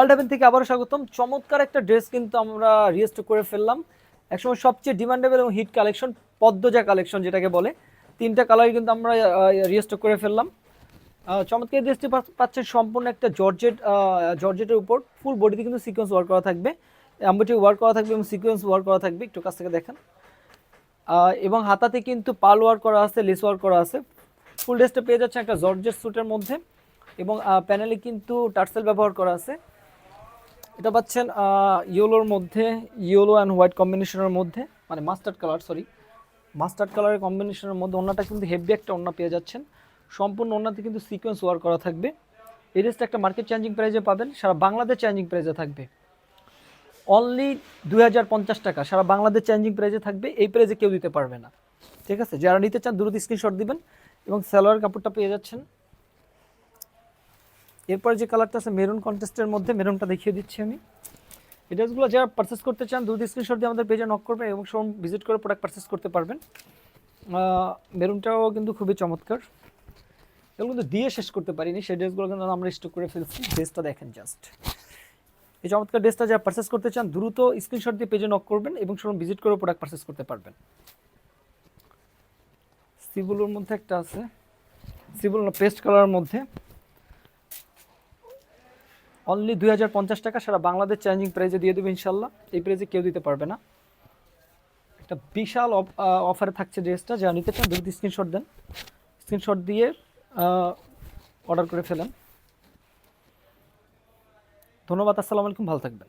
World থেকে আবারও স্বাগতম। চমৎকার একটা ড্রেস কিন্তু আমরা রিস্টক করে ফেললাম। একসময় সবচেয়ে ডিমান্ডেবল এবং হিট কালেকশন পদ্মজা কালেকশন যেটাকে বলে, তিনটা কালারই কিন্তু আমরা রিস্টক করে ফেললাম। চমৎকার ড্রেসটি পাচ্ছেন সম্পূর্ণ একটা জর্জেটের উপর, ফুল বডিতে কিন্তু সিকোয়েন্স ওয়ার্ক করা থাকবে, এমব্রয়ডারি ওয়ার্ক করা থাকবে এবং সিকোয়েন্স ওয়ার্ক করা থাকবে। একটু কাছ থেকে দেখেন। এবং হাতাতে কিন্তু পাল ওয়ার্ক করা আছে, লেস ওয়ার্ক করা আছে। ফুল ড্রেসটা পেয়ে যাচ্ছে একটা জর্জেট স্যুটের মধ্যে এবং প্যানেলে কিন্তু টার্সেল ব্যবহার করা আছে। এটা পাচ্ছেন ইয়েলোর মধ্যে, ইয়েলো অ্যান্ড হোয়াইট কম্বিনেশনের মধ্যে, মানে মাস্টার্ড কালারের কম্বিনেশনের মধ্যে। ওড়নাটা কিন্তু হেভি একটা ওড়না পেয়ে যাচ্ছেন, সম্পূর্ণ ওড়নাতে কিন্তু সিকোয়েন্স ওয়ার্ক করা থাকবে। এই ড্রেসটা একটা মার্কেট চেঞ্জিং প্রাইসে পাবেন, সারা বাংলাদেশ চেঞ্জিং প্রাইসে থাকবে অনলি 2050 টাকা। সারা বাংলাদেশ চেঞ্জিং প্রাইসে থাকবে, এই প্রাইসে কেউ দিতে পারবে না। ঠিক আছে, যারা নিতে চান দ্রুত স্ক্রিনশট দিবেন এবং সালোয়ার কাপড়টা পেয়ে যাচ্ছেন। এরপর যে কালারটা আছে মেরুন কন্ট্রাস্টের মধ্যে, মেরুনটা দেখিয়ে দিচ্ছি আমি। এই ড্রেসগুলো যারা পারচেস করতে চান দ্রুত স্ক্রিনশট দিয়ে আমাদের পেজে নক করবেন এবং শোরুম ভিজিট করে প্রোডাক্ট পারচেস করতে পারবেন। মেরুনটাও কিন্তু খুবই চমৎকার, এগুলো কিন্তু দিয়ে শেষ করতে পারিনি, সেই ড্রেসগুলো কিন্তু আমরা স্টক করে ফেলছি। ড্রেসটা দেখেন জাস্ট, এই চমৎকার ড্রেসটা যারা পারচেস করতে চান দ্রুত স্ক্রিনশট দিয়ে পেজে নক করবেন এবং শোরুম ভিজিট করে প্রোডাক্ট পারচেস করতে পারবেন। সিবুলোর মধ্যে একটা আছে, সিবুল পেস্ট কালারের মধ্যে, অনলি 2050 টাকা। সারা বাংলাদেশ চেঞ্জিং প্রাইসে দিয়ে দেবে ইনশাল্লাহ, এই প্রাইসে কেউ দিতে পারবে না। একটা বিশাল অফারে থাকছে ড্রেসটা, যারা নিতে চান দ্রুত স্ক্রিনশট দেন, স্ক্রিনশট দিয়ে অর্ডার করে ফেলেন। ধন্যবাদ, আসসালামু আলাইকুম, ভালো থাকবেন।